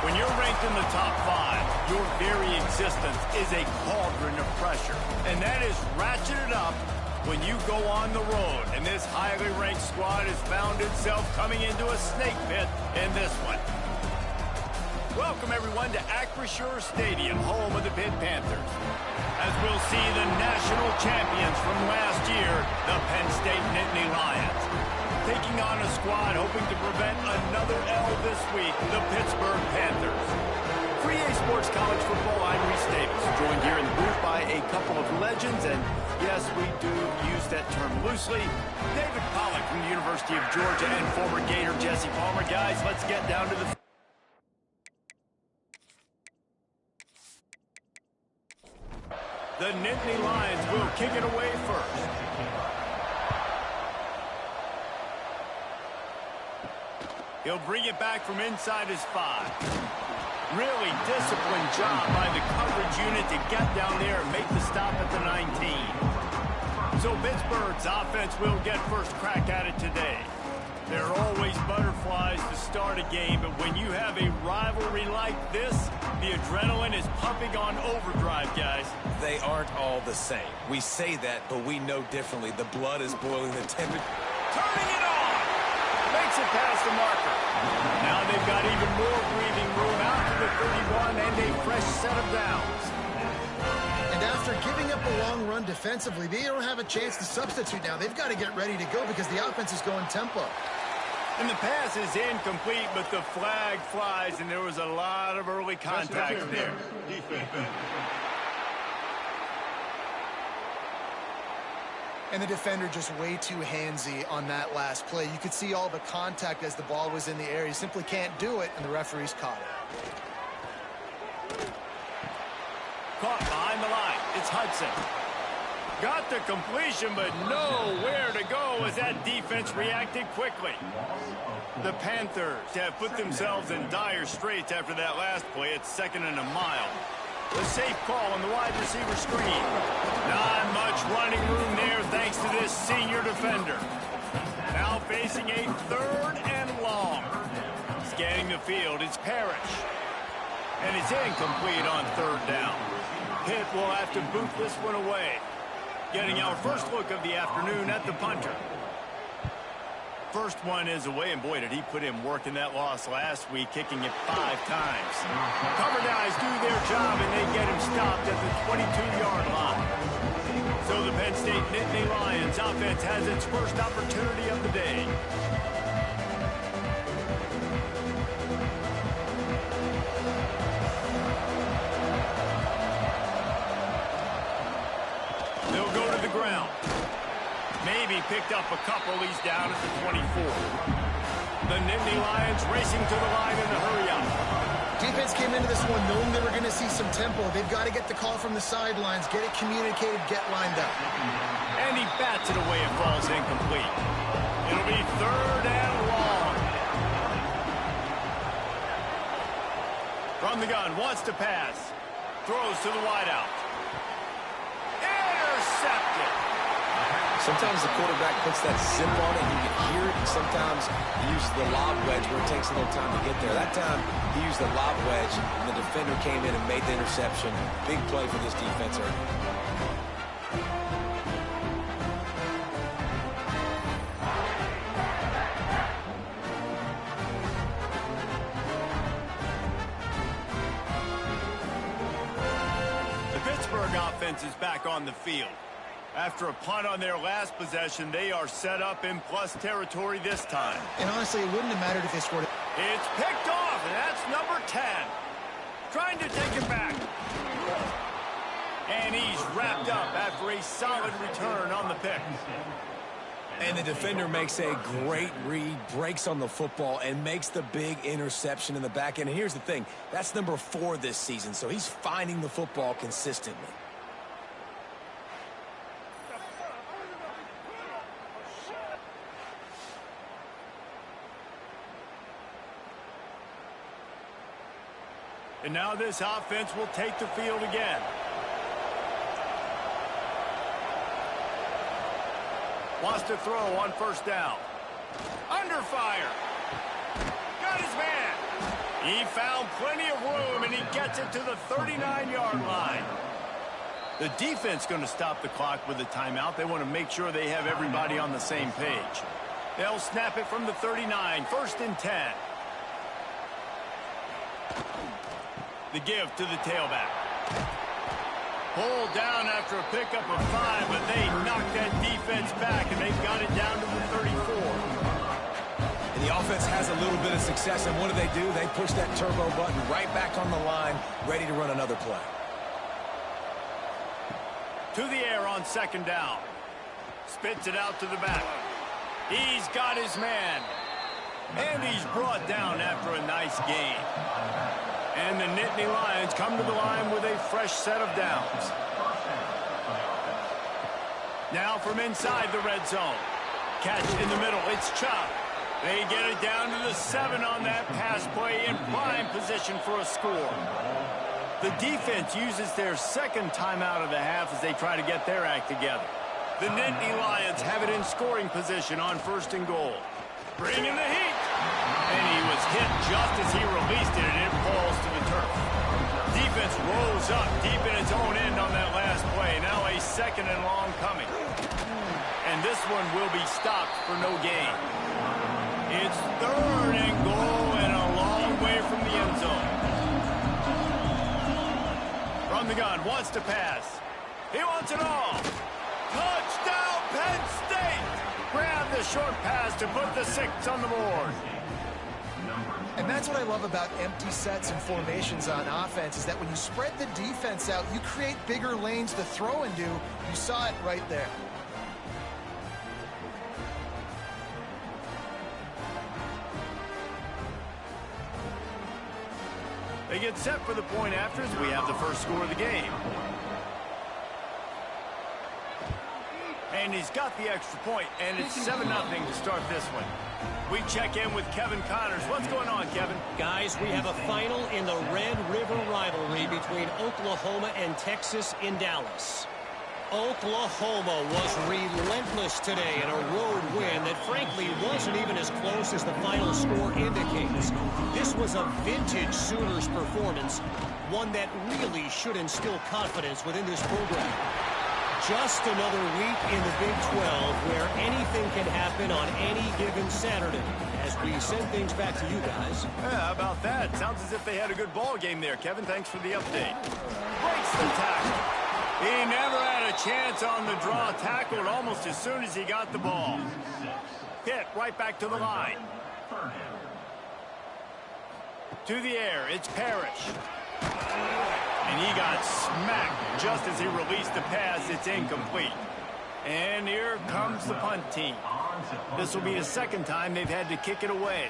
When you're ranked in the top 5, your very existence is a cauldron of pressure. And that is ratcheted up when you go on the road. And this highly ranked squad has found itself coming into a snake pit in this one. Welcome, everyone, to Acrisure Stadium, home of the Pitt Panthers. As we'll see the national champions from last year, the Penn State Nittany Lions, taking on a squad hoping to prevent another L this week, the Pittsburgh Panthers. For EA Sports College Football, I'm Reese Davis, joined here in the booth by a couple of legends, and yes, we do use that term loosely. David Pollack from the University of Georgia and former Gator Jesse Palmer. Guys, let's get down to the... The Nittany Lions will kick it away first. He'll bring it back from inside his 5. Really disciplined job by the coverage unit to get down there and make the stop at the 19. So Pittsburgh's offense will get first crack at it today. There are always butterflies to start a game, but when you have a rivalry like this, the adrenaline is pumping on overdrive, guys. They aren't all the same. We say that, but we know differently. The blood is boiling, the temperature... Turning it on! Makes it past the marker. Now they've got even more breathing room out to the 31 and a fresh set of downs. And after giving up a long run defensively, they don't have a chance to substitute now. They've got to get ready to go because the offense is going tempo. And the pass is incomplete, but the flag flies, and there was a lot of early contact there. And the defender just way too handsy on that last play. You could see all the contact as the ball was in the air. He simply can't do it, and the referee's caught it. Caught behind the line. It's Hudson. Got the completion, but nowhere to go as that defense reacted quickly. The Panthers have put themselves in dire straits after that last play. It's 2nd and a mile. The safe call on the wide receiver screen. Not much running room there thanks to this senior defender. Now facing a 3rd and long. Scanning the field, it's Parrish. And it's incomplete on 3rd down. Pitt will have to boot this one away. Getting our first look of the afternoon at the punter. First one is away, and boy, did he put in work in that loss last week, kicking it 5 times. Cover guys do their job, and they get him stopped at the 22-yard line. So the Penn State Nittany Lions offense has its first opportunity of the day. They'll go to the ground. Maybe picked up a couple. He's down at the 24. The Nittany Lions racing to the line in the hurry-up. Defense came into this one knowing they were going to see some tempo. They've got to get the call from the sidelines, get it communicated, get lined up. And he bats it away. It falls incomplete. It'll be 3rd and long. From the gun, wants to pass. Throws to the wideout. Intercepted. Sometimes the quarterback puts that zip on it, you can hear it, and sometimes he uses the lob wedge where it takes a little time to get there. That time, he used the lob wedge, and the defender came in and made the interception. Big play for this defense early. The Pittsburgh offense is back on the field. After a punt on their last possession, they are set up in plus territory this time. And honestly, it wouldn't have mattered if they scored it. It's picked off, and that's number 10. Trying to take it back. And he's wrapped up after a solid return on the pick. And the defender makes a great read, breaks on the football, and makes the big interception in the back end. And here's the thing, that's number 4 this season, so he's finding the football consistently. And now this offense will take the field again. Wants to throw on 1st down. Under fire. Got his man. He found plenty of room, and he gets it to the 39-yard line. The defense going to stop the clock with a timeout. They want to make sure they have everybody on the same page. They'll snap it from the 39, 1st and 10. The give to the tailback. Pulled down after a pickup of 5, but they knocked that defense back, and they've got it down to the 34. And the offense has a little bit of success, and what do? They push that turbo button right back on the line, ready to run another play. To the air on 2nd down. Spits it out to the back. He's got his man. And he's brought down after a nice gain. And the Nittany Lions come to the line with a fresh set of downs. Now from inside the red zone. Catch in the middle. It's Chubb. They get it down to the 7 on that pass play in prime position for a score. The defense uses their 2nd timeout of the half as they try to get their act together. The Nittany Lions have it in scoring position on 1st and goal. Bringing the heat. And he was hit just as he released it, and it falls to the turf. Defense rolls up deep in its own end on that last play. Now a 2nd and long coming. And this one will be stopped for no gain. It's 3rd and goal and a long way from the end zone. From the gun, wants to pass. He wants it all. Touchdown, Penn State! Grab the short pass to put the 6 on the board. And that's what I love about empty sets and formations on offense, is that when you spread the defense out, you create bigger lanes to throw into. You saw it right there. They get set for the point after as we have the first score of the game. And he's got the extra point, and it's 7-0 to start this one. We check in with Kevin Connors. What's going on, Kevin? Guys, we have a final in the Red River rivalry between Oklahoma and Texas in Dallas. Oklahoma was relentless today in a road win that frankly wasn't even as close as the final score indicates. This was a vintage Sooners performance, one that really should instill confidence within this program. Just another week in the Big 12 where anything can happen on any given Saturday. As we send things back to you guys. Yeah, how about that? Sounds as if they had a good ball game there, Kevin. Thanks for the update. Breaks the tackle. He never had a chance on the draw. Tackled almost as soon as he got the ball. Pitt right back to the line. To the air, it's Parrish. And he got smacked just as he released the pass. It's incomplete. And here comes the punt team. This will be the 2nd time they've had to kick it away.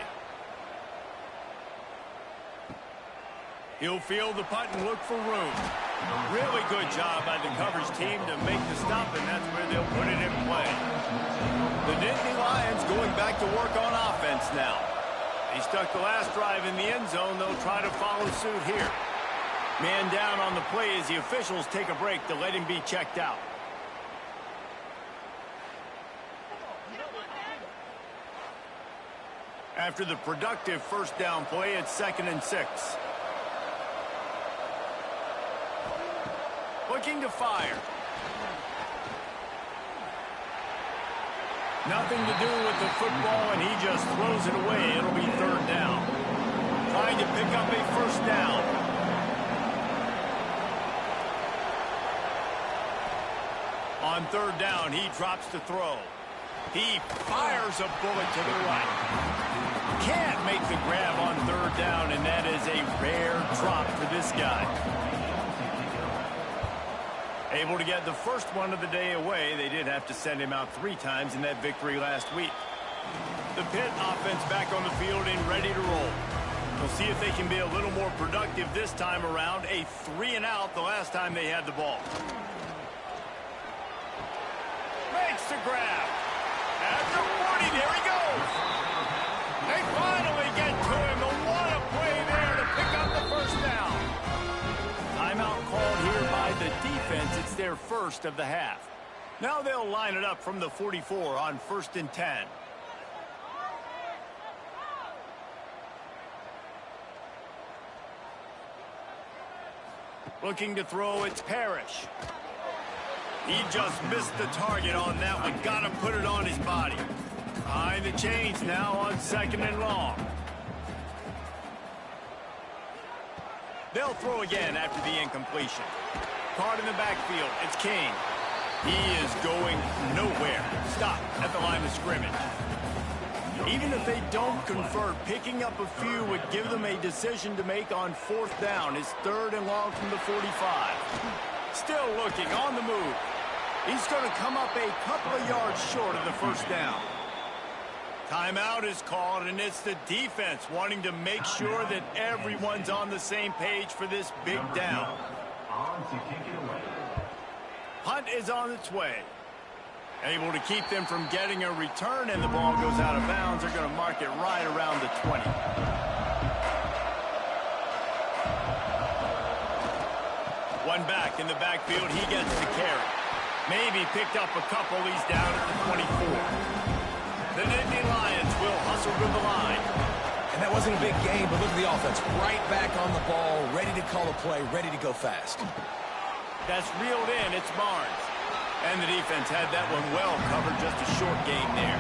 He'll field the punt and look for room. Really good job by the coverage team to make the stop, and that's where they'll put it in play. The Nittany Lions going back to work on offense now. They stuck the last drive in the end zone. They'll try to follow suit here. Man down on the play as the officials take a break to let him be checked out. After the productive 1st down play, it's 2nd and 6. Looking to fire. Nothing to do with the football, and he just throws it away. It'll be 3rd down. Trying to pick up a 1st down. On 3rd down, he drops to throw. He fires a bullet to the right. Can't make the grab on 3rd down, and that is a rare drop for this guy. Able to get the first one of the day away. They did have to send him out 3 times in that victory last week. The Pitt offense back on the field and ready to roll. We'll see if they can be a little more productive this time around. A 3-and-out the last time they had the ball. Makes the grab. After 40, there he goes. They finally get to him. What a play there to pick up the 1st down. Timeout called here by the defense. It's their 1st of the half. Now they'll line it up from the 44 on 1st and 10. Looking to throw, it's Parrish. He just missed the target on that one. Got to put it on his body. Behind the chains now on 2nd and long. They'll throw again after the incompletion. Caught in the backfield. It's King. He is going nowhere. Stop at the line of scrimmage. Even if they don't convert, picking up a few would give them a decision to make on 4th down. It's 3rd and long from the 45. Still looking on the move. He's going to come up a couple of yards short of the 1st down. Timeout is called, and it's the defense wanting to make sure that everyone's on the same page for this big down. Punt is on its way. Able to keep them from getting a return, and the ball goes out of bounds. They're going to mark it right around the 20. One back in the backfield. He gets the carry. Maybe picked up a couple. He's down at the 24. The Nittany Lions will hustle to the line. And that wasn't a big game, but look at the offense. Right back on the ball, ready to call a play, ready to go fast. That's reeled in. It's Barnes. And the defense had that one well covered. Just a short gain there.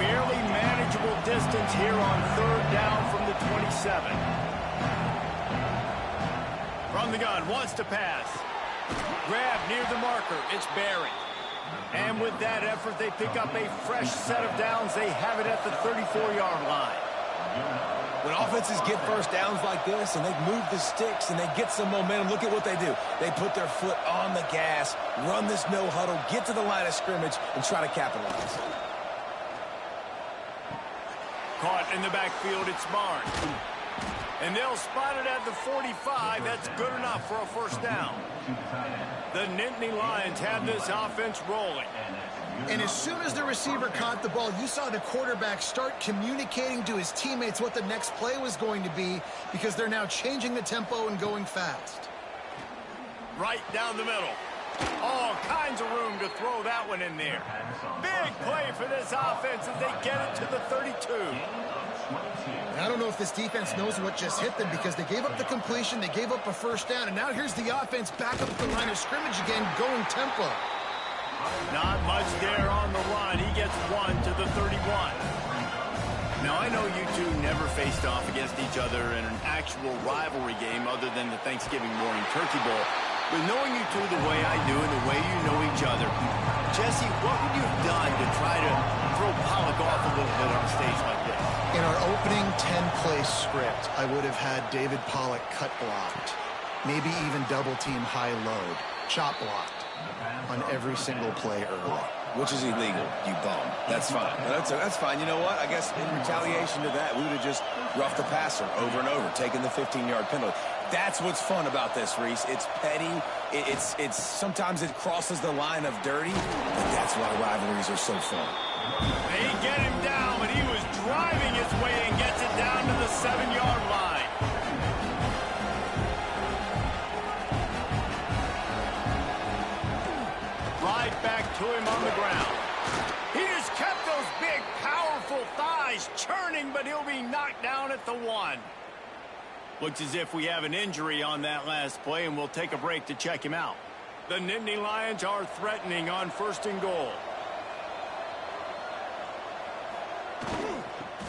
Fairly manageable distance here on 3rd down from the 27. From the gun, wants to pass. Grab near the marker. It's Barry. And with that effort, they pick up a fresh set of downs. They have it at the 34-yard line. When offenses get 1st downs like this and they move the sticks and they get some momentum, look at what they do. They put their foot on the gas, run this no huddle, get to the line of scrimmage, and try to capitalize. Caught in the backfield, it's Barnes. And they'll spot it at the 45. That's good enough for a 1st down. The Nittany Lions have this offense rolling. And as soon as the receiver caught the ball, you saw the quarterback start communicating to his teammates what the next play was going to be, because they're now changing the tempo and going fast. Right down the middle. All kinds of room to throw that one in there. Big play for this offense as they get it to the 32. I don't know if this defense knows what just hit them, because they gave up the completion, they gave up a 1st down, and now here's the offense back up at the line of scrimmage again, going tempo. Not much there on the line. He gets 1 to the 31. Now, I know you two never faced off against each other in an actual rivalry game other than the Thanksgiving morning turkey bowl. But knowing you two the way I do and the way you know each other, Jesse, what would you have done to try to throw Pollock off a little bit on a stage like this? In our opening 10-play script, I would have had David Pollock cut blocked, maybe even double team high load, chop blocked on every single play early. Which is illegal, you bum. That's fine. That's fine. You know what? I guess in retaliation to that, we would have just roughed the passer over and over, taking the 15-yard penalty. That's what's fun about this, Reese. It's petty. It's sometimes it crosses the line of dirty, but that's why rivalries are so fun. They get him down, but he was driving his way and gets it down to the 7-yard line. Right back to him on the ground. He just kept those big, powerful thighs churning, but he'll be knocked down at the 1. Looks as if we have an injury on that last play, and we'll take a break to check him out. The Nittany Lions are threatening on 1st and goal.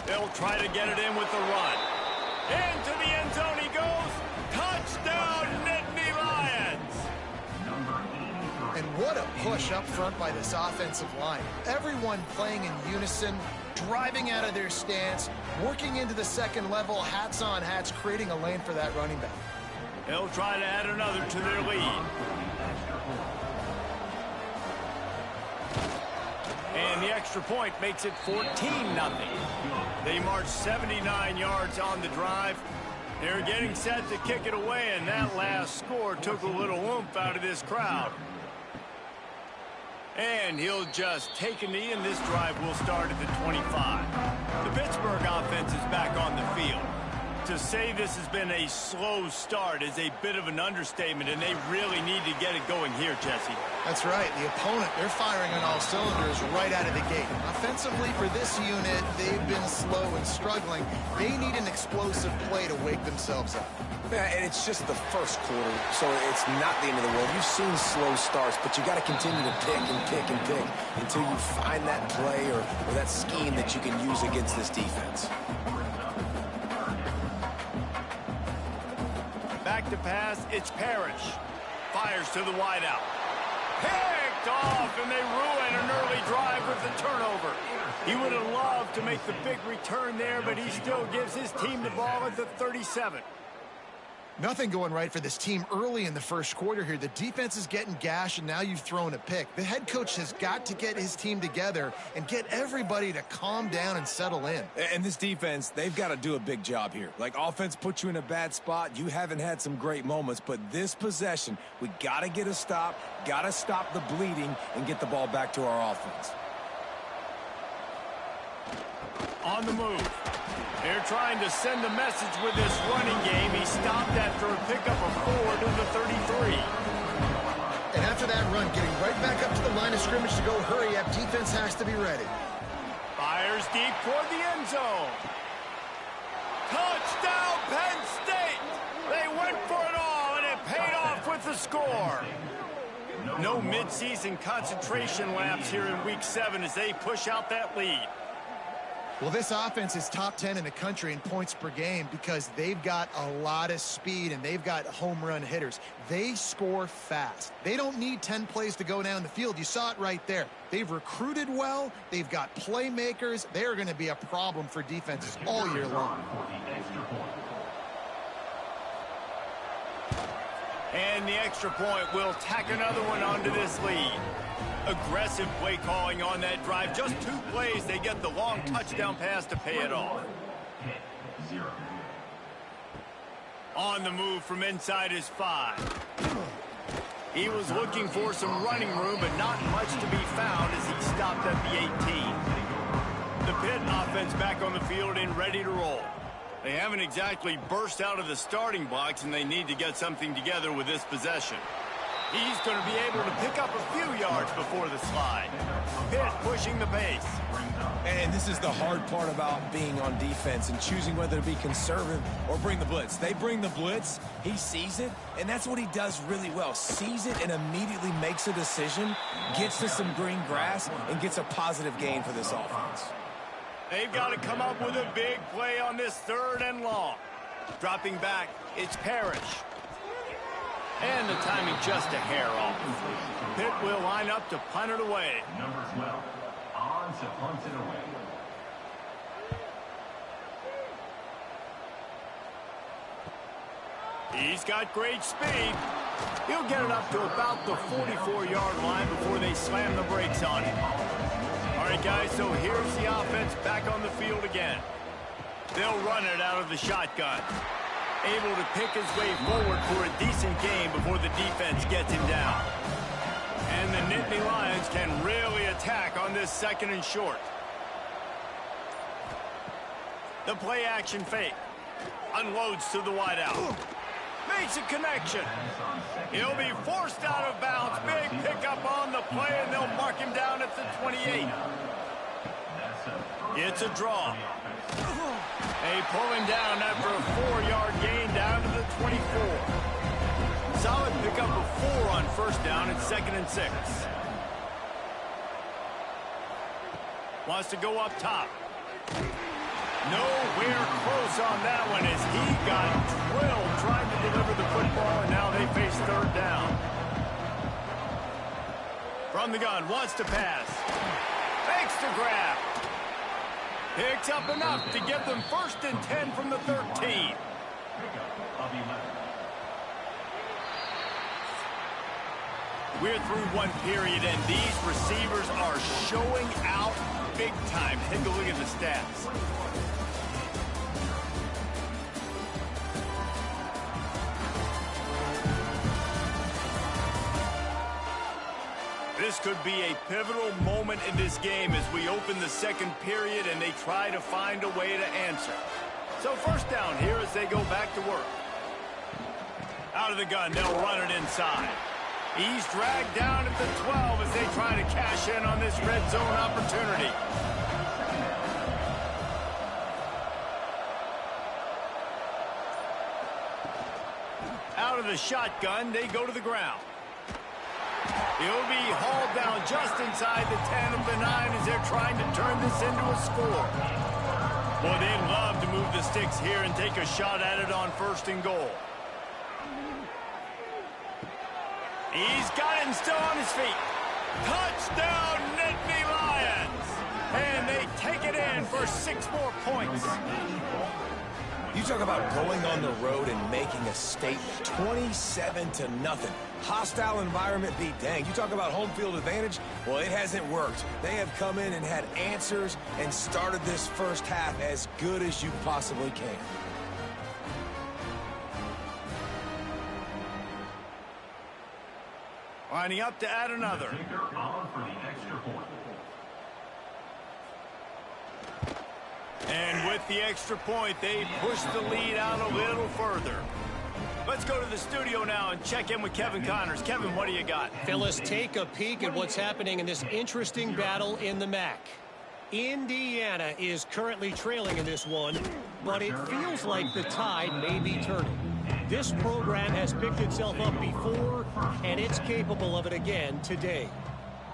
They'll try to get it in with the run. Into the end zone he goes. Touchdown, Nittany Lions! And what a push up front by this offensive line. Everyone playing in unison, driving out of their stance, working into the 2nd level, hats on hats, creating a lane for that running back. They'll try to add another to their lead. And the extra point makes it 14-0. They march 79 yards on the drive. They're getting set to kick it away, and that last score took a little oomph out of this crowd. And he'll just take a knee, and this drive will start at the 25. The Pittsburgh offense is back on the field. To say this has been a slow start is a bit of an understatement, and they really need to get it going here, Jesse. That's right. The opponent, they're firing on all cylinders right out of the gate. Offensively, for this unit, they've been slow and struggling. They need an explosive play to wake themselves up. Yeah, and it's just the first quarter, so it's not the end of the world. You've seen slow starts, but you got to continue to pick and pick and pick until you find that play or that scheme that you can use against this defense. Back to pass, it's Parrish. Fires to the wideout. Picked off, and they ruin an early drive with the turnover. He would have loved to make the big return there, but he still gives his team the ball at the 37. Nothing going right for this team early in the first quarter here. The defense is getting gashed, and now you've thrown a pick. The head coach has got to get his team together and get everybody to calm down and settle in. And this defense, they've got to do a big job here. Like, offense puts you in a bad spot. You haven't had some great moments, but this possession, we got to get a stop, got to stop the bleeding, and get the ball back to our offense. On the move. They're trying to send a message with this running game. He stopped after a pickup of 4 to the 33. And after that run, getting right back up to the line of scrimmage to go hurry up, defense has to be ready. Fires deep toward the end zone. Touchdown, Penn State! They went for it all, and it paid off with the score. No midseason concentration laps here in Week 7 as they push out that lead. Well, this offense is top 10 in the country in points per game because they've got a lot of speed and they've got home run hitters. They score fast. They don't need 10 plays to go down the field. You saw it right there. They've recruited well. They've got playmakers. They're going to be a problem for defenses all year long. And the extra point will tack another one onto this lead. Aggressive play calling on that drive. Just 2 plays, they get the long touchdown pass to pay it off. On the move from inside his 5. He was looking for some running room, but not much to be found as he stopped at the 18. The Pitt offense back on the field and ready to roll. They haven't exactly burst out of the starting blocks, and they need to get something together with this possession. He's going to be able to pick up a few yards before the slide. Pitt pushing the pace. And this is the hard part about being on defense and choosing whether to be conservative or bring the blitz. They bring the blitz, he sees it, and that's what he does really well. Sees it and immediately makes a decision, gets to some green grass, and gets a positive gain for this offense. They've got to come up with a big play on this 3rd and long. Dropping back, it's Parrish. And the timing just a hair off. Pitt will line up to punt it away. Number 12, on to punt it away. He's got great speed. He'll get it up to about the 44-yard line before they slam the brakes on him. All right, guys, so here's the offense back on the field again. They'll run it out of the shotgun. Able to pick his way forward for a decent game before the defense gets him down. And the Nittany Lions can really attack on this 2nd and short. The play action fake. Unloads to the wideout. Makes a connection. He'll be forced out of bounds. Big pickup on the play, and they'll mark him down at the 28. It's a draw. They pull him down after a 4-yard gain down to the 24. Solid pickup of 4 on 1st down and 2nd and 6. Wants to go up top. Nowhere close on that one as he got drilled trying to deliver the football, and now they face 3rd down. From the gun, wants to pass. Fakes the grab. Picks up enough to give them 1st and 10 from the 13. We're through 1 period, and these receivers are showing out big time. Take a look at the stats. This could be a pivotal moment in this game as we open the 2nd period and they try to find a way to answer. So first down here as they go back to work. Out of the gun, they'll run it inside. He's dragged down at the 12 as they try to cash in on this red zone opportunity. Out of the shotgun, they go to the ground. He'll be hauled down just inside the 10 of the 9 as they're trying to turn this into a score. Boy, they'd love to move the sticks here and take a shot at it on 1st and goal. He's got it and still on his feet. Touchdown, Nittany Lions! And they take it in for 6 more points. You talk about going on the road and making a statement. 27-0. Hostile environment beat. Dang, you talk about home field advantage? Well, it hasn't worked. They have come in and had answers and started this first half as good as you possibly can. Lining up to add another. On for the extra point. And with the extra point, they push the lead out a little further. Let's go to the studio now and check in with Kevin Connors. Kevin, what do you got? Fellas, take a peek at what's happening in this interesting battle in the MAC. Indiana is currently trailing in this one, but it feels like the tide may be turning. This program has picked itself up before, and it's capable of it again today.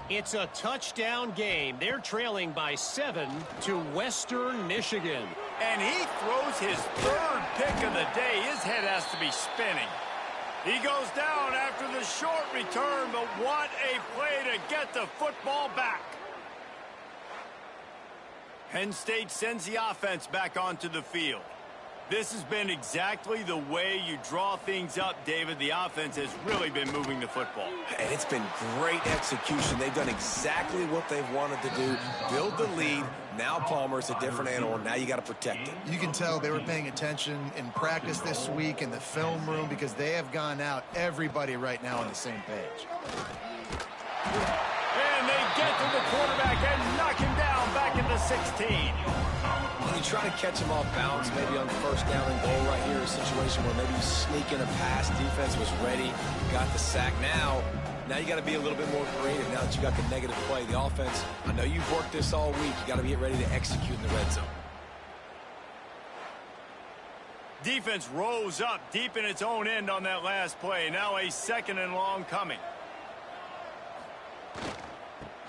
It's a touchdown game. They're trailing by 7 to Western Michigan. And he throws his 3rd pick of the day. His head has to be spinning. He goes down after the short return, but what a play to get the football back. Penn State sends the offense back onto the field. This has been exactly the way you draw things up, David. The offense has really been moving the football. And it's been great execution. They've done exactly what they've wanted to do. Build the lead. Now Palmer's a different animal. Now you got to protect it. You can tell they were paying attention in practice this week in the film room because they have gone out, everybody right now on the same page. And they get to the quarterback and knock him down back at the 16. When you try to catch him off balance, maybe on 1st down and goal right here, a situation where maybe you sneak in a pass, defense was ready, got the sack. Now you got to be a little bit more creative now that you got the negative play. The offense, I know you've worked this all week. You got to get ready to execute in the red zone. Defense rose up deep in its own end on that last play. Now a 2nd and long coming.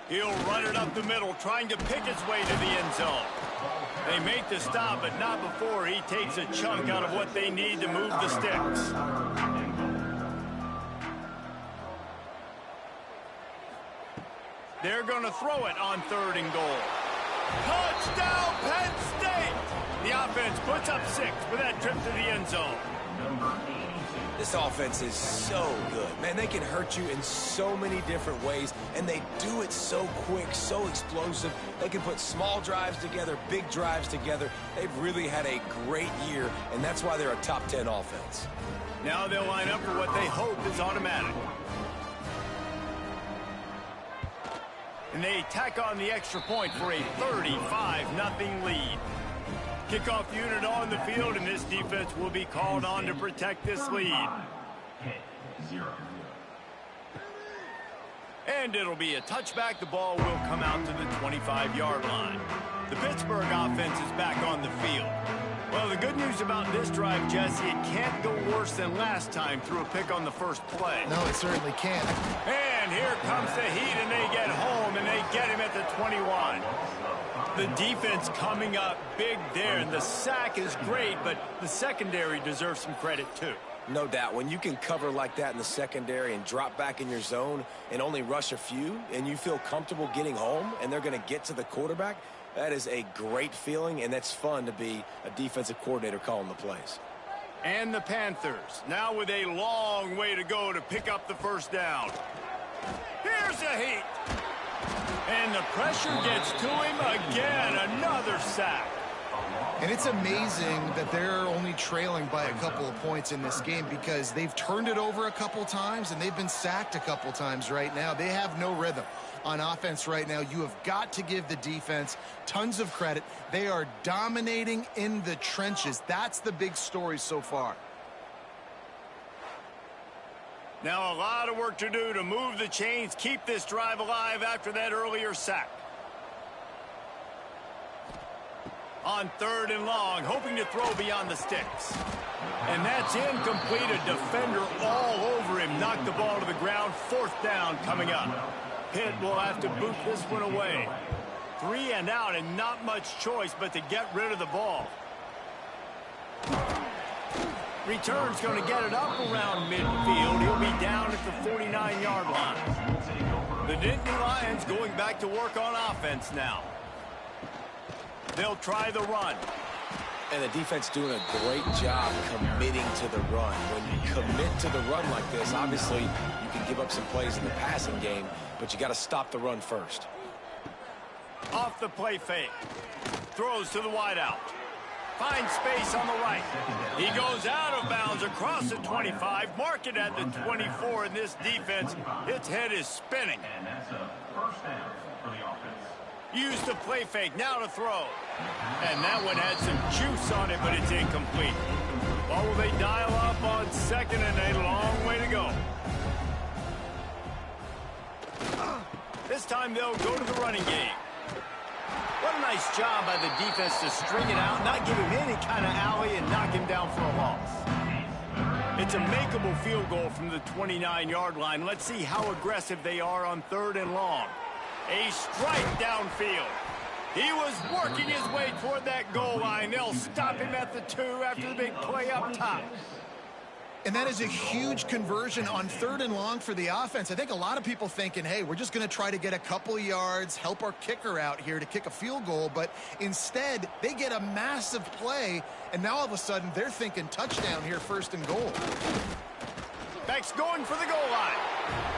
He'll run it up the middle, trying to pick its way to the end zone. They make the stop, but not before he takes a chunk out of what they need to move the sticks. They're going to throw it on 3rd and goal. Touchdown, Penn State! The offense puts up 6 with that trip to the end zone. This offense is so good. Man, they can hurt you in so many different ways, and they do it so quick, so explosive. They can put small drives together, big drives together. They've really had a great year, and that's why they're a top 10 offense. Now they'll line up for what they hope is automatic. And they tack on the extra point for a 35-0 lead. Kickoff unit on the field, and this defense will be called on to protect this lead. And it'll be a touchback. The ball will come out to the 25-yard line. The Pittsburgh offense is back on the field. Well, the good news about this drive, Jesse, it can't go worse than last time through a pick on the first play. No, it certainly can't. And here comes the heat, and they get home, and they get him at the 21. The defense coming up big there, and the sack is great, but the secondary deserves some credit too. No doubt. When you can cover like that in the secondary and drop back in your zone and only rush a few, and you feel comfortable getting home, and they're going to get to the quarterback, that is a great feeling, and that's fun to be a defensive coordinator calling the plays. And the Panthers, now with a long way to go to pick up the first down. Here's the heat. And the pressure gets to him again. Another sack. And it's amazing that they're only trailing by a couple of points in this game because they've turned it over a couple times and they've been sacked a couple times right now. They have no rhythm on offense right now. You have got to give the defense tons of credit. They are dominating in the trenches. That's the big story so far. Now a lot of work to do to move the chains, keep this drive alive after that earlier sack. On 3rd and long, hoping to throw beyond the sticks. And that's incomplete. A defender all over him. Knocked the ball to the ground. 4th down coming up. Pitt will have to boot this one away. 3 and out and not much choice but to get rid of the ball. Return's going to get it up around midfield. He'll be down at the 49-yard line. The Nittany Lions going back to work on offense now. They'll try the run. And the defense doing a great job committing to the run. When you commit to the run like this, obviously you can give up some plays in the passing game, but you got to stop the run first. Off the play fake. Throws to the wideout. Finds space on the right. He goes out of bounds across the 25. Mark it at the 24 in this defense. Its head is spinning. And that's a first down for the offense. Used to play fake, now to throw. And that one had some juice on it, but it's incomplete. Or will they dial up on 2nd and a long way to go? This time they'll go to the running game. What a nice job by the defense to string it out, not give him any kind of alley, and knock him down for a loss. It's a makeable field goal from the 29-yard line. Let's see how aggressive they are on 3rd and long. A strike downfield. He was working his way toward that goal line. They'll stop him at the 2 after the big play up top. And that is a huge conversion on 3rd and long for the offense. I think a lot of people thinking, hey, we're just going to try to get a couple of yards, help our kicker out here to kick a field goal. But instead, they get a massive play, and now all of a sudden they're thinking touchdown here, 1st and goal. Beck's going for the goal line.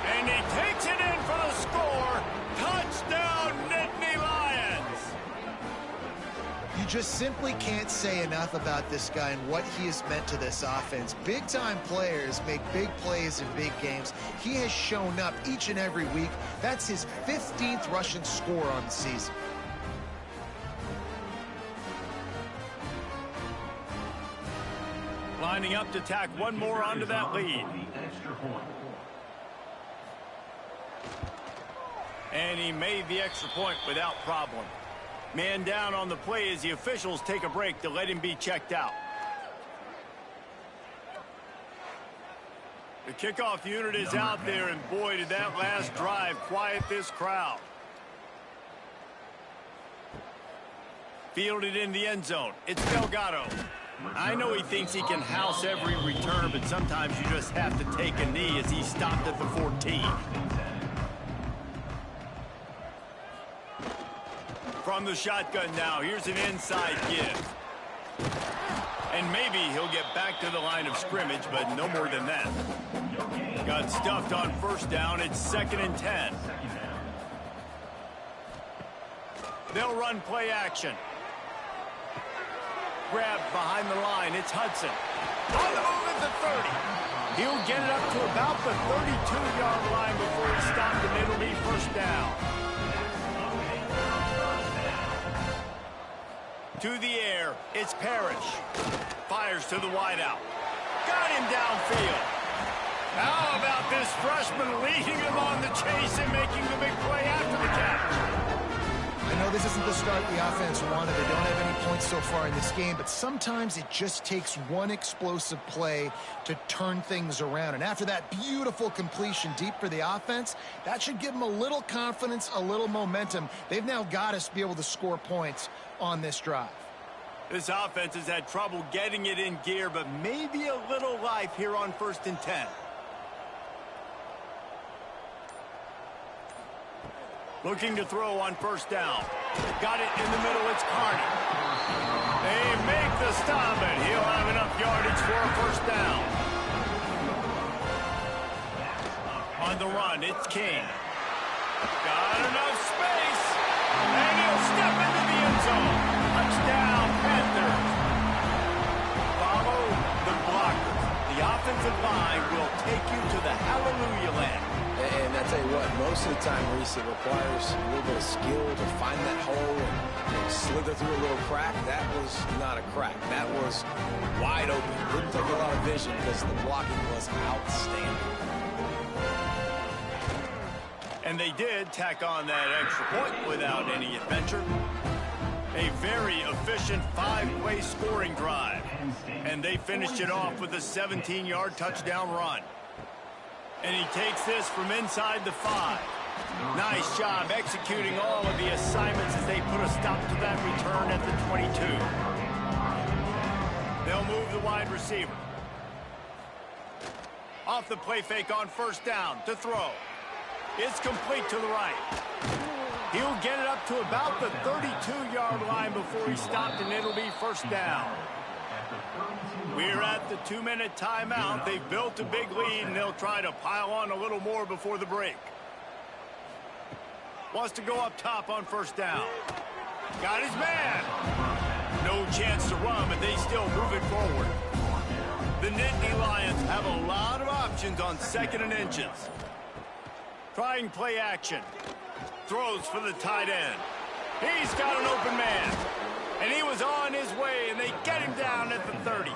And he takes it in for the score. Touchdown, Nittany Lions. You just simply can't say enough about this guy and what he has meant to this offense. Big-time players make big plays in big games. He has shown up each and every week. That's his 15th rushing score on the season. Lining up to tack one more onto that lead. And he made the extra point without problem. Man down on the play as the officials take a break to let him be checked out. The kickoff unit is out there, and boy, did that last drive quiet this crowd. Fielded in the end zone. It's Delgado. I know he thinks he can house every return, but sometimes you just have to take a knee as he stopped at the 14. From the shotgun now, here's an inside give. And maybe he'll get back to the line of scrimmage, but no more than that. Got stuffed on 1st down. It's 2nd and 10. They'll run play action. Grabbed behind the line. It's Hudson. On the move at the 30. He'll get it up to about the 32-yard line before he stopped, and it'll be 1st down. To the air, it's Parrish. Fires to the wideout. Got him downfield. How about this freshman leading him on the chase and making the big play after the catch? I know this isn't the start the offense wanted. They don't have any points so far in this game, but sometimes it just takes one explosive play to turn things around. And after that beautiful completion deep for the offense, that should give them a little confidence, a little momentum. They've now got to be able to score points on this drive. This offense has had trouble getting it in gear, but maybe a little life here on 1st and 10. Looking to throw on 1st down. Got it in the middle, it's Carney. They make the stop, and he'll have enough yardage for a 1st down. On the run, it's King. Got enough space, and he'll step into the end zone. Touchdown, Penn. offensive line will take you to the hallelujah land. And I tell you what, most of the time, Reese, it requires a little bit of skill to find that hole and slither through a little crack. That was not a crack. That was wide open. Didn't take a lot of vision because the blocking was outstanding. And they did tack on that extra point without any adventure. A very efficient 5-play scoring drive. And they finished it off with a 17-yard touchdown run. And he takes this from inside the 5. Nice job executing all of the assignments as they put a stop to that return at the 22. They'll move the wide receiver. Off the play fake on first down to throw. It's complete to the right. He'll get it up to about the 32-yard line before he stopped, and it'll be first down. We're at the 2-minute timeout. They've built a big lead, and they'll try to pile on a little more before the break. Wants to go up top on first down. Got his man. No chance to run, but they still move it forward. The Nittany Lions have a lot of options on 2nd and inches. Trying play action. Throws for the tight end. He's got an open man. And he was on his way, and they get him down at the 30.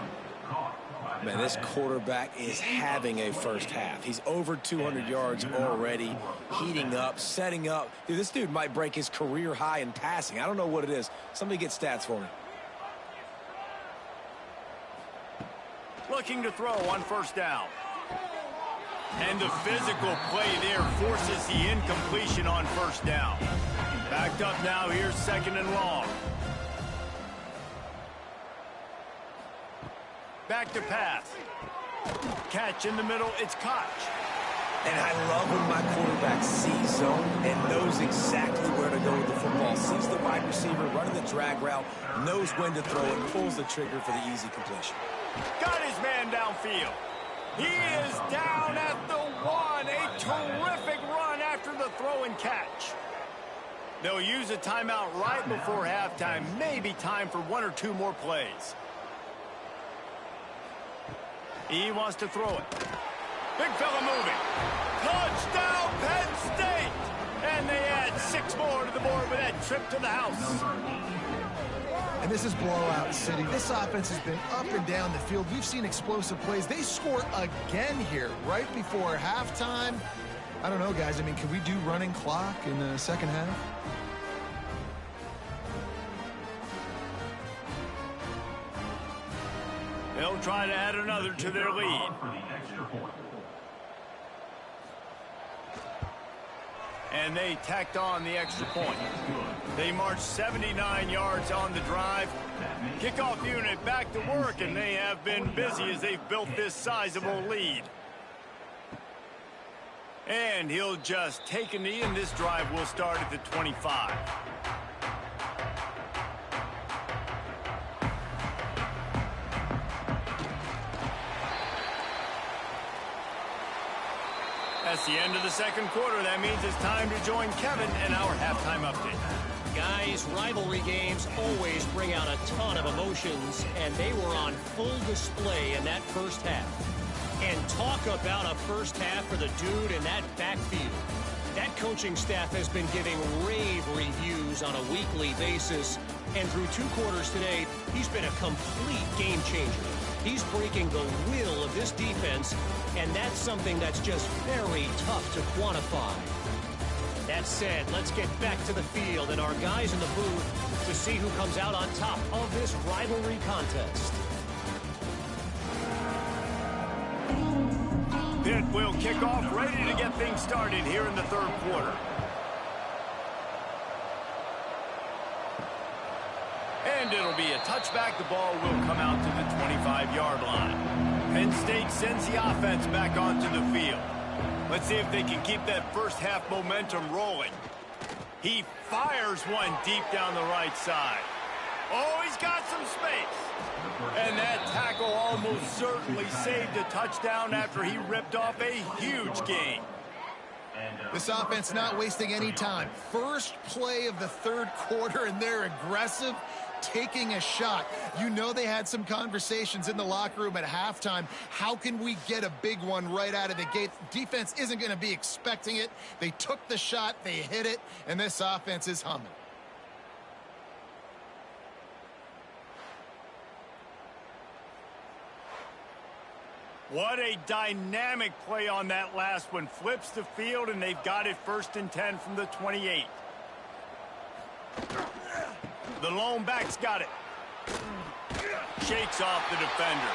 Man, this quarterback is having a first half. He's over 200 yards already, heating up, setting up. Dude, this dude might break his career high in passing. I don't know what it is. Somebody get stats for me. Looking to throw on first down. And the physical play there forces the incompletion on first down. Backed up now, here's 2nd and long. Back to pass. Catch in the middle, it's caught. And I love when my quarterback sees zone and knows exactly where to go with the football. Sees the wide receiver running the drag route, knows when to throw and pulls the trigger for the easy completion. Got his man downfield. He is down at the 1. A terrific run after the throw and catch. They'll use a timeout right before halftime. Maybe time for 1 or 2 more plays. He wants to throw it. Big fella moving. Touchdown, Penn State! And they add 6 more to the board with that trip to the house. And this is blowout city. This offense has been up and down the field. We've seen explosive plays. They score again here right before halftime. I don't know, guys. I mean, can we do running clock in the second half? They'll try to add another to their lead. And they tacked on the extra point. They marched 79 yards on the drive. Kickoff unit back to work, and they have been busy as they've built this sizable lead. And he'll just take a knee, and this drive will start at the 25. That's the end of the second quarter. That means it's time to join Kevin in our halftime update. Guys, rivalry games always bring out a ton of emotions, and they were on full display in that first half. And talk about a first half for the dude in that backfield. That coaching staff has been giving rave reviews on a weekly basis, and through 2 quarters today, he's been a complete game changer. He's breaking the will of this defense, and that's something that's just very tough to quantify. That said, let's get back to the field and our guys in the booth to see who comes out on top of this rivalry contest. Pitt will kick off, ready to get things started here in the third quarter. And it'll be a touchback. The ball will come out to the 25-yard line. Penn State sends the offense back onto the field. Let's see if they can keep that first half momentum rolling. He fires one deep down the right side. Oh, he's got some space. And that tackle almost certainly saved a touchdown after he ripped off a huge gain. This offense not wasting any time. First play of the third quarter, and they're aggressive, taking a shot. You know they had some conversations in the locker room at halftime. How can we get a big one right out of the gate? Defense isn't going to be expecting it. They took the shot, they hit it, and this offense is humming. What a dynamic play on that last one. Flips the field, and they've got it 1st and 10 from the 28. The lone back's got it. Shakes off the defender.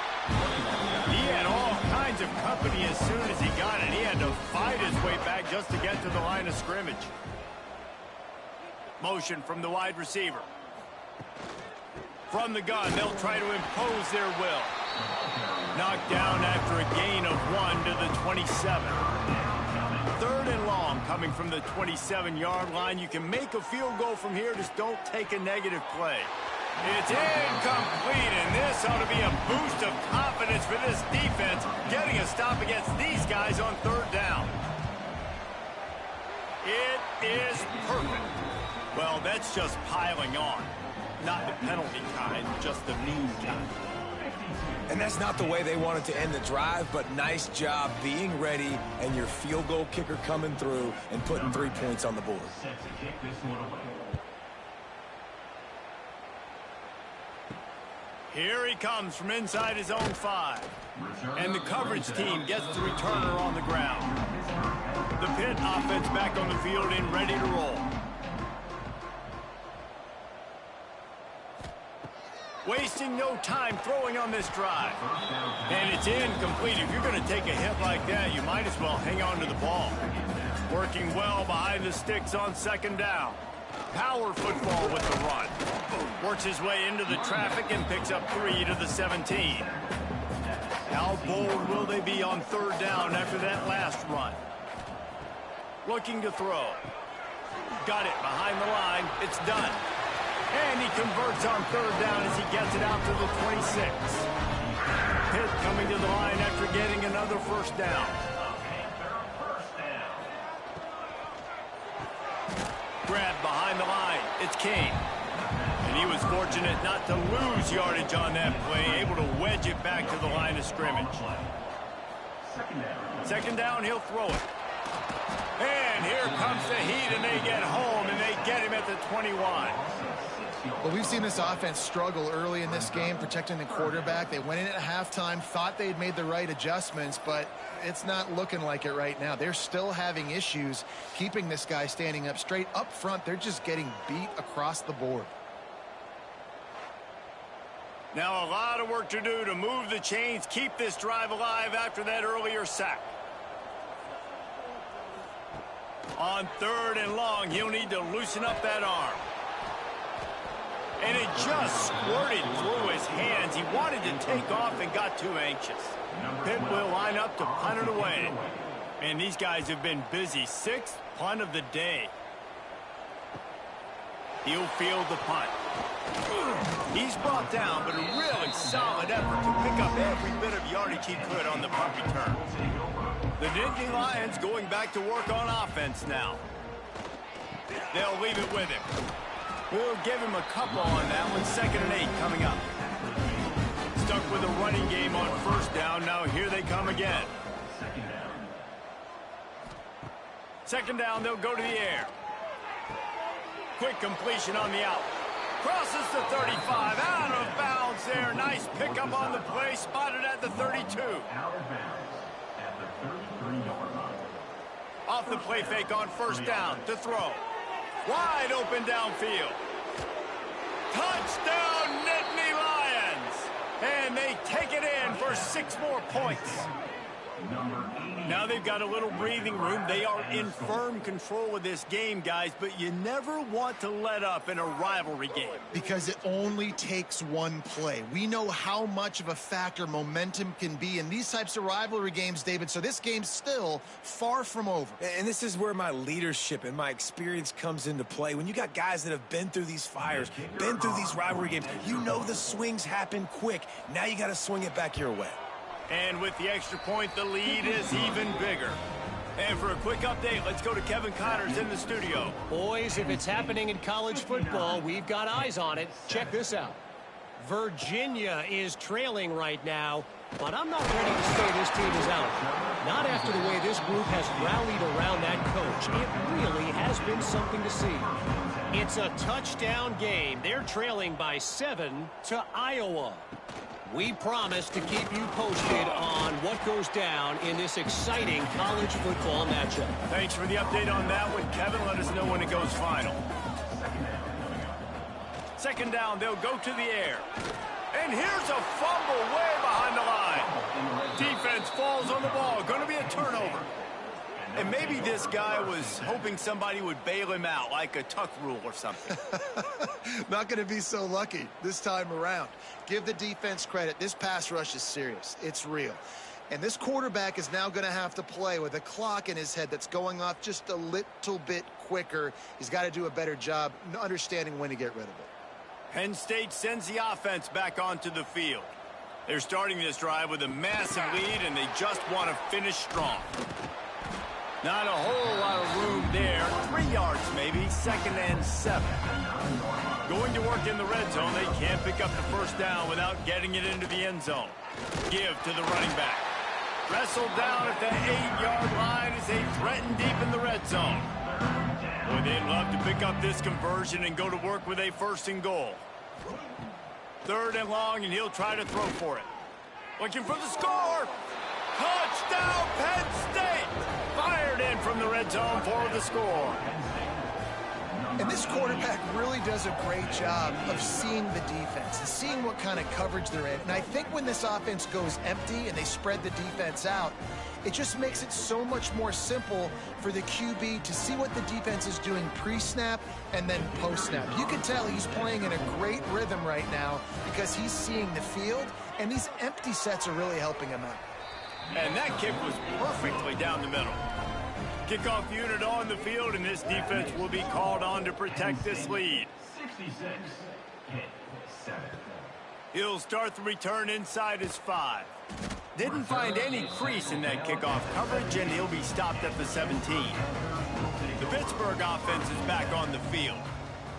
He had all kinds of company as soon as he got it. He had to fight his way back just to get to the line of scrimmage. Motion from the wide receiver. From the gun, they'll try to impose their will. Knocked down after a gain of 1 to the 27. 3rd and long coming from the 27-yard line. You can make a field goal from here, just don't take a negative play. It's incomplete, and this ought to be a boost of confidence for this defense, getting a stop against these guys on 3rd down. It is perfect. Well, that's just piling on. Not the penalty kind, just the mean kind. And that's not the way they wanted to end the drive, but nice job being ready and your field goal kicker coming through and putting 3 points on the board. Here he comes from inside his own 5. And the coverage team gets the returner on the ground. The Pitt offense back on the field and ready to roll. Wasting no time throwing on this drive. And it's incomplete. If you're going to take a hit like that, you might as well hang on to the ball. Working well behind the sticks on 2nd down. Power football with the run. Works his way into the traffic and picks up 3 to the 17. How bold will they be on 3rd down after that last run? Looking to throw. Got it behind the line. It's done. And he converts on 3rd down as he gets it out to the 26. Pitt coming to the line after getting another 1st down. Grab behind the line. It's Kane. And he was fortunate not to lose yardage on that play, able to wedge it back to the line of scrimmage. 2nd down, he'll throw it. And here comes the heat, and they get home, and they get him at the 21. Well, we've seen this offense struggle early in this game, protecting the quarterback. They went in at halftime, thought they'd made the right adjustments, but it's not looking like it right now. They're still having issues keeping this guy standing up straight. Up front, they're just getting beat across the board. Now a lot of work to do to move the chains, keep this drive alive after that earlier sack. On 3rd and long, he'll need to loosen up that arm. And it just squirted through his hands. He wanted to take off and got too anxious. Pitt will line up to punt it away. And these guys have been busy. 6th punt of the day. He'll field the punt. He's brought down, but a really solid effort to pick up every bit of yardage he could on the punt return. The Nittany Lions going back to work on offense now. They'll leave it with him. We'll give him a couple on that one. 2nd and 8 coming up. Stuck with a running game on 1st down. Now here they come again. 2nd down, they'll go to the air. Quick completion on the out. Crosses the 35. Out of bounds there. Nice pickup on the play. Spotted at the 32. Off the play fake on 1st down to throw. Wide open downfield. Touchdown, Nittany Lions! And they take it in for 6 more points. Now they've got a little breathing room. They are in firm control of this game, guys, but you never want to let up in a rivalry game. Because it only takes one play. We know how much of a factor momentum can be in these types of rivalry games, David, so this game's still far from over. And this is where my leadership and my experience comes into play. When you got guys that have been through these fires, been through these rivalry games, you know the swings happen quick. Now you got to swing it back your way. And with the extra point, the lead is even bigger. And for a quick update, let's go to Kevin Connors in the studio. Boys, if it's happening in college football, we've got eyes on it. Check this out. Virginia is trailing right now, but I'm not ready to say this team is out. Not after the way this group has rallied around that coach. It really has been something to see. It's a touchdown game. They're trailing by 7 to Iowa. We promise to keep you posted on what goes down in this exciting college football matchup. Thanks for the update on that one, Kevin. Let us know when it goes final. Second down, they'll go to the air. And here's a fumble way behind the line. Defense falls on the ball. Going to be a turnover. And maybe this guy was hoping somebody would bail him out, like a tuck rule or something. Not going to be so lucky this time around. Give the defense credit. This pass rush is serious. It's real. And this quarterback is now going to have to play with a clock in his head that's going off just a little bit quicker. He's got to do a better job understanding when to get rid of it. Penn State sends the offense back onto the field. They're starting this drive with a massive lead, and they just want to finish strong. Not a whole lot of room there. 3 yards maybe. 2nd and 7. Going to work in the red zone. They can't pick up the first down without getting it into the end zone. Give to the running back. Wrestled down at the 8-yard line as they threaten deep in the red zone. Boy, they'd love to pick up this conversion and go to work with a 1st and goal. 3rd and long, and he'll try to throw for it. Looking for the score. Touchdown, Penn State! Fired in from the red zone for the score. And this quarterback really does a great job of seeing the defense and seeing what kind of coverage they're in. And I think when this offense goes empty and they spread the defense out, it just makes it so much more simple for the QB to see what the defense is doing pre-snap and then post-snap. You can tell he's playing in a great rhythm right now because he's seeing the field, and these empty sets are really helping him out. And that kick was perfectly down the middle. Kickoff unit on the field, and this defense will be called on to protect this lead. 66, hit 7. He'll start the return inside his 5. Didn't find any crease in that kickoff coverage, and he'll be stopped at the 17. The Pittsburgh offense is back on the field.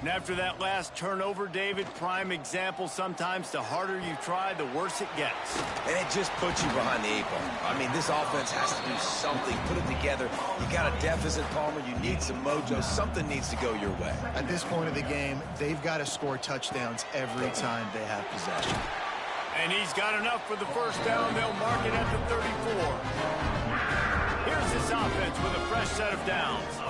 And after that last turnover, David, prime example, sometimes the harder you try, the worse it gets. And it just puts you behind the 8 ball. I mean, this offense has to do something, put it together. You got a deficit, Palmer. You need some mojo. Something needs to go your way. At this point of the game, they've got to score touchdowns every time they have possession. And he's got enough for the first down. They'll mark it at the 34. Here's this offense with a fresh set of downs.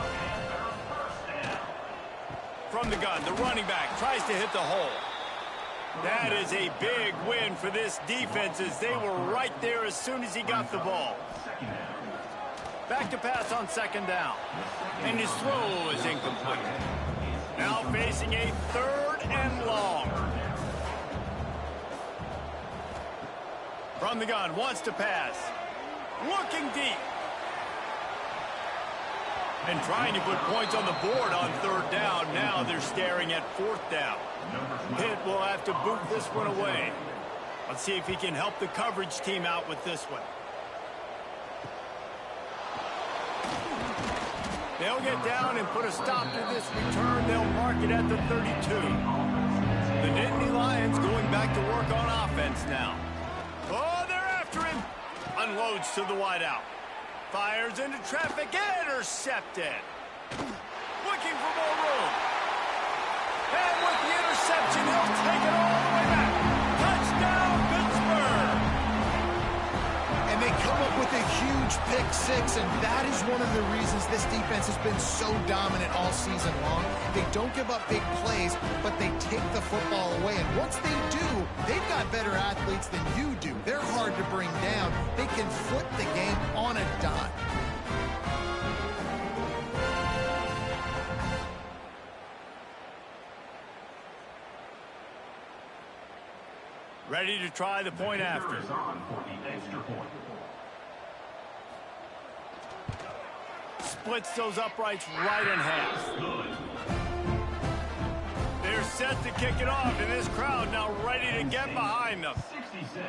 From the gun, the running back tries to hit the hole. That is a big win for this defense as they were right there as soon as he got the ball. Back to pass on 2nd down. And his throw is incomplete. Now facing a 3rd and long. From the gun, wants to pass. Looking deep. And trying to put points on the board on 3rd down. Now they're staring at 4th down. Pitt will have to boot this one away. Let's see if he can help the coverage team out with this one. They'll get down and put a stop to this return. They'll mark it at the 32. The Nittany Lions going back to work on offense now. Oh, they're after him. Unloads to the wideout. Fires into traffic, intercepted. Looking for more room. And with the interception, he'll take it all the way back. Touchdown, Pittsburgh. And they come up with a huge pick 6, and that is one of the reasons this defense has been so dominant all season long. They don't give up big plays, but they take the football away. And once they do, they've got better athletes than you do. They're hard to bring down. They can flip the game on a dime. Ready to try the point after. Splits those uprights right in half. They're set to kick it off, and this crowd now ready to get behind them. 66,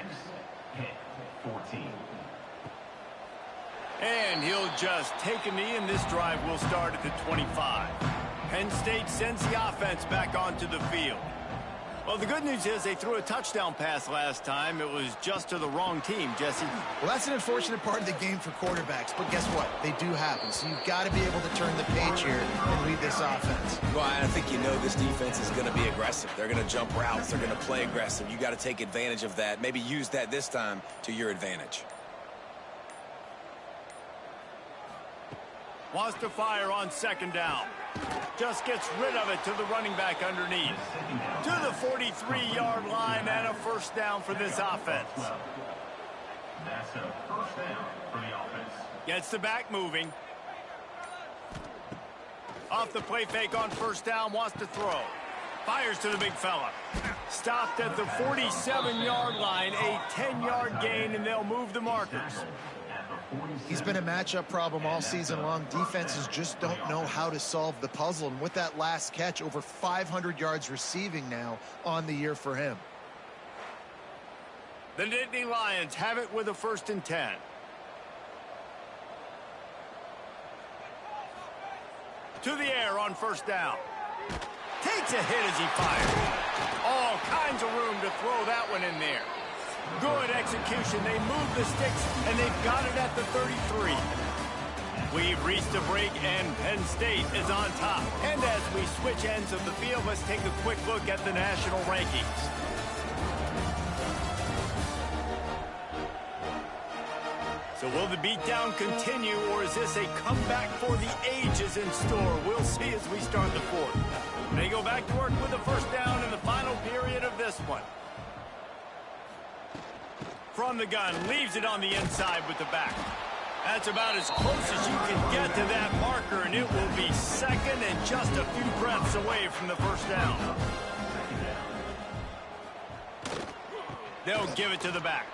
hit 14. And he'll just take a knee, and this drive will start at the 25. Penn State sends the offense back onto the field. Well, the good news is they threw a touchdown pass last time. It was just to the wrong team, Jesse. Well, that's an unfortunate part of the game for quarterbacks, but guess what? They do happen, so you've got to be able to turn the page here and lead this offense. Well, I think you know this defense is going to be aggressive. They're going to jump routes. They're going to play aggressive. You got to take advantage of that. Maybe use that this time to your advantage. Wants to fire on second down. Just gets rid of it to the running back underneath. To the 43-yard line and a first down for this offense. That's a first down for the offense. Gets the back moving. Off the play fake on first down, wants to throw. Fires to the big fella. Stopped at the 47-yard line, a 10-yard gain, and they'll move the markers. He's been a matchup problem all season long. Defenses just don't know how to solve the puzzle. And with that last catch, over 500 yards receiving now on the year for him. The Nittany Lions have it with a 1st and 10. To the air on first down. Takes a hit as he fires. All kinds of room to throw that one in there. Good execution. They move the sticks, and they've got it at the 33. We've reached a break, and Penn State is on top. And as we switch ends of the field, let's take a quick look at the national rankings. So will the beatdown continue, or is this a comeback for the ages in store? We'll see as we start the fourth. They go back to work with the first down in the final period of this one. From the gun, leaves it on the inside with the back. That's about as close as you can get to that marker, and it will be second and just a few breaths away from the first down. They'll give it to the back.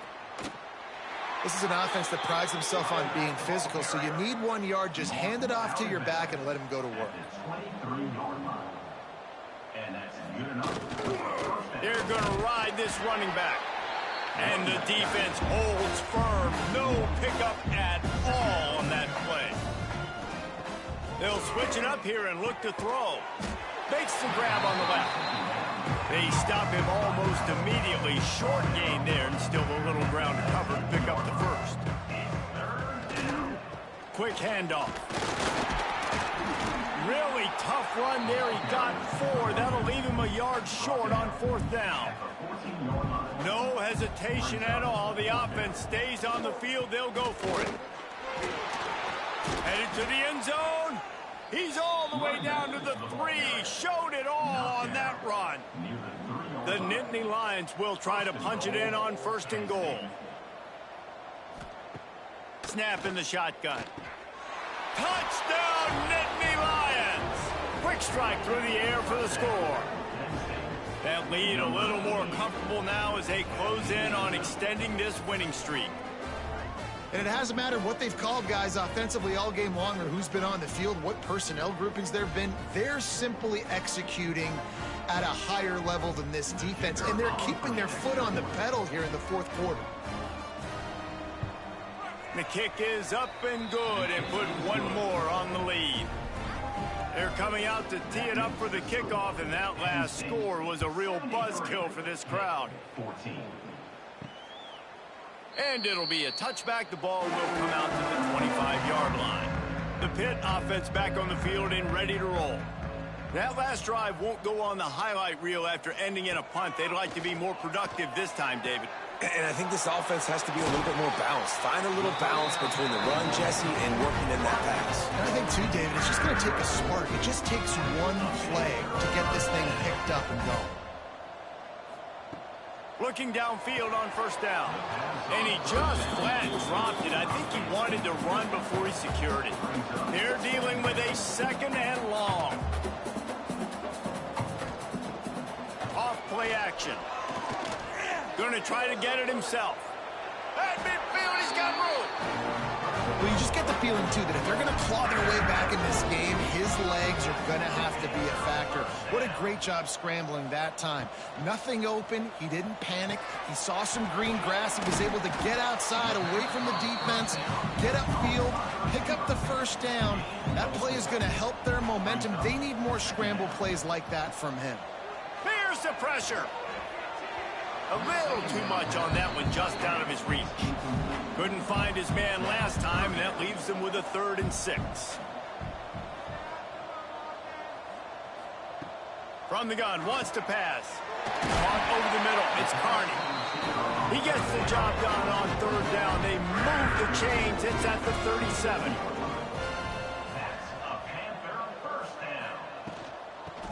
This is an offense that prides himself on being physical, so you need 1 yard. Just hand it off to your back and let him go to work. And that's good enough. They're going to ride this running back. And the defense holds firm. No pickup at all on that play. They'll switch it up here and look to throw. Makes the grab on the left. They stop him almost immediately. Short gain there, and still a little ground to cover to pick up the first. Quick handoff. Really tough run there. He got 4. That'll leave him a yard short on fourth down. No hesitation at all. The offense stays on the field. They'll go for it. Headed to the end zone. He's all the way down to the 3. Showed it all on that run. The Nittany Lions will try to punch it in on 1st and goal. Snap in the shotgun. Touchdown, Nittany Lions! Quick strike through the air for the score. That lead a little more comfortable now as they close in on extending this winning streak. And it hasn't mattered what they've called guys offensively all game long or who's been on the field, what personnel groupings there have been. They're simply executing at a higher level than this defense, and they're keeping their foot on the pedal here in the fourth quarter. The kick is up and good, and put one more on the lead. They're coming out to tee it up for the kickoff, and that last score was a real buzzkill for this crowd. 14. And it'll be a touchback. The ball will come out to the 25-yard line. The Pitt offense back on the field and ready to roll. That last drive won't go on the highlight reel after ending in a punt. They'd like to be more productive this time, David. And I think this offense has to be a little bit more balanced. Find a little balance between the run, Jesse, and working in that pass. And I think, too, David, it's just going to take a spark. It just takes one play to get this thing picked up and going. Looking downfield on first down. And he just flat dropped it. I think he wanted to run before he secured it. They're dealing with a 2nd and long. Off play action. Going to try to get it himself. At midfield, he's got room. Well, you just get the feeling, too, that if they're going to claw their way back in this game, his legs are going to have to be a factor. What a great job scrambling that time. Nothing open. He didn't panic. He saw some green grass. He was able to get outside, away from the defense, get upfield, pick up the first down. That play is going to help their momentum. They need more scramble plays like that from him. Here's the pressure. A little too much on that one, just out of his reach. Couldn't find his man last time, and that leaves him with a 3rd and 6. From the gun, wants to pass. Caught over the middle, it's Carney. He gets the job done on 3rd down. They move the chains, it's at the 37. That's a Panther first down.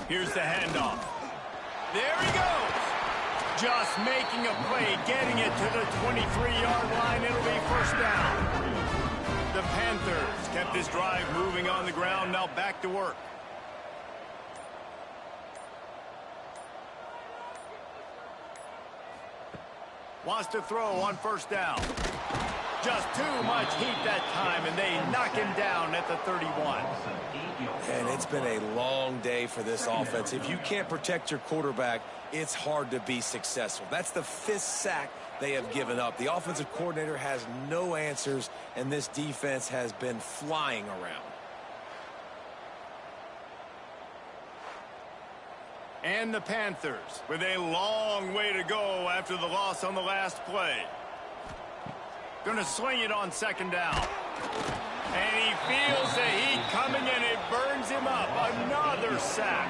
Here's the handoff. There he goes. Just making a play, getting it to the 23-yard line. It'll be first down. The Panthers kept this drive moving on the ground. Now back to work. Wants to throw on first down. Just too much heat that time, and they knock him down at the 31. And it's been a long day for this offense. If you can't protect your quarterback, it's hard to be successful. That's the 5th sack they have given up. The offensive coordinator has no answers, and this defense has been flying around. And the Panthers with a long way to go after the loss on the last play. Gonna swing it on 2nd down. And he feels the heat coming, and it burns him up. Another sack.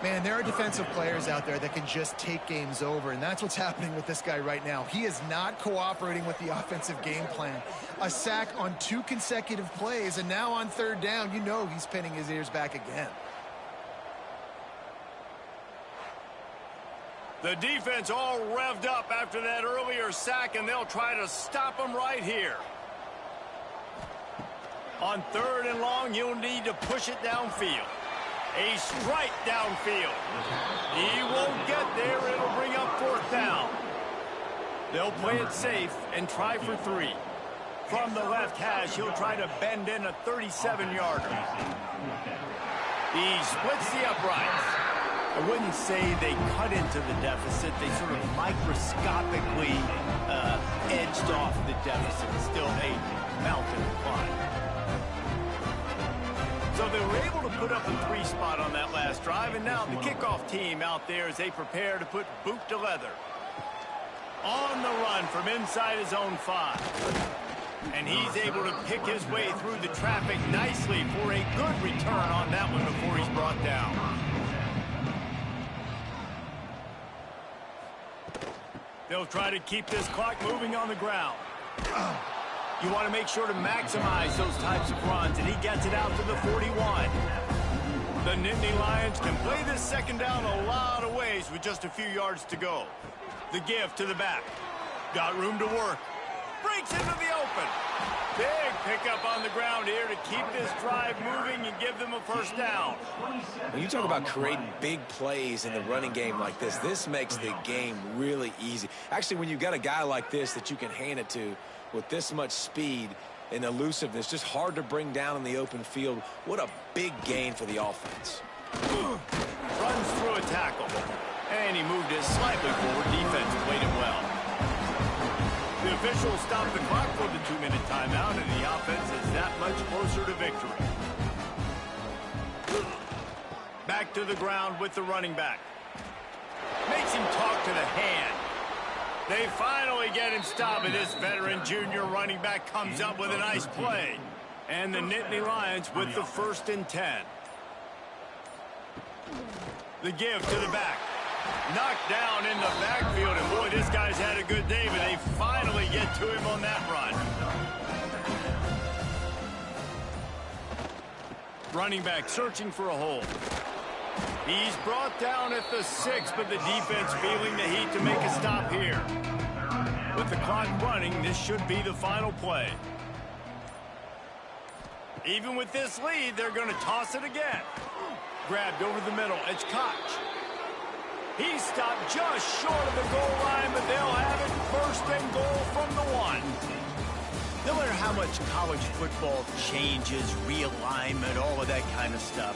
Man, there are defensive players out there that can just take games over, and that's what's happening with this guy right now. He is not cooperating with the offensive game plan. A sack on 2 consecutive plays, and now on 3rd down, you know he's pinning his ears back again. The defense all revved up after that earlier sack, and they'll try to stop him right here. On 3rd and long, you'll need to push it downfield. A strike downfield. He won't get there. It'll bring up 4th down. They'll play it safe and try for 3. From the left hash, he'll try to bend in a 37-yarder. He splits the uprights. I wouldn't say they cut into the deficit. They sort of microscopically edged off the deficit. Still a mountain to climb. So they were able to put up a 3 spot on that last drive, and now the kickoff team out there as they prepare to put boot to leather. On the run from inside his own 5. And he's able to pick his way through the traffic nicely for a good return on that one before he's brought down. They'll try to keep this clock moving on the ground. You want to make sure to maximize those types of runs, and he gets it out to the 41. The Nittany Lions can play this 2nd down a lot of ways with just a few yards to go. The give to the back. Got room to work. Breaks into the open. Big pickup on the ground here to keep this drive moving and give them a first down. When you talk about creating big plays in the running game like this makes the game really easy. Actually, when you've got a guy like this that you can hand it to with this much speed and elusiveness, just hard to bring down in the open field. What a big gain for the offense. Runs through a tackle. And he moved it slightly forward. Defense played it well. The officials stopped the clock for the 2-minute timeout, and the offense is that much closer to victory. Back to the ground with the running back. Makes him talk to the hand. They finally get him stopped, and this veteran junior running back comes up with a nice play. And the Nittany Lions with the 1st and 10. The give to the back. Knocked down in the backfield, and boy, this guy's had a good day, but they finally get to him on that run. Running back searching for a hole. He's brought down at the 6, but the defense feeling the heat to make a stop here. With the clock running, this should be the final play. Even with this lead, they're going to toss it again. Grabbed over the middle. It's Koch. He stopped just short of the goal line, but they'll have it 1st and goal from the 1. No matter how much college football changes, realignment, all of that kind of stuff,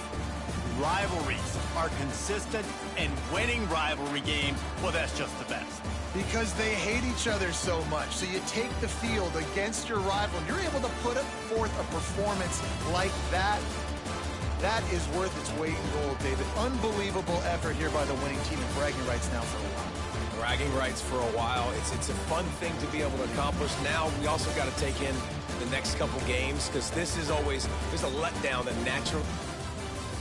rivalries are consistent, and winning rivalry games, well, that's just the best. Because they hate each other so much. So you take the field against your rival, and you're able to put forth a performance like that. That is worth its weight in gold, David. Unbelievable effort here by the winning team, and bragging rights now for a while. Bragging rights for a while. It's a fun thing to be able to accomplish. Now we also got to take in the next couple games, because this is always, there's a letdown that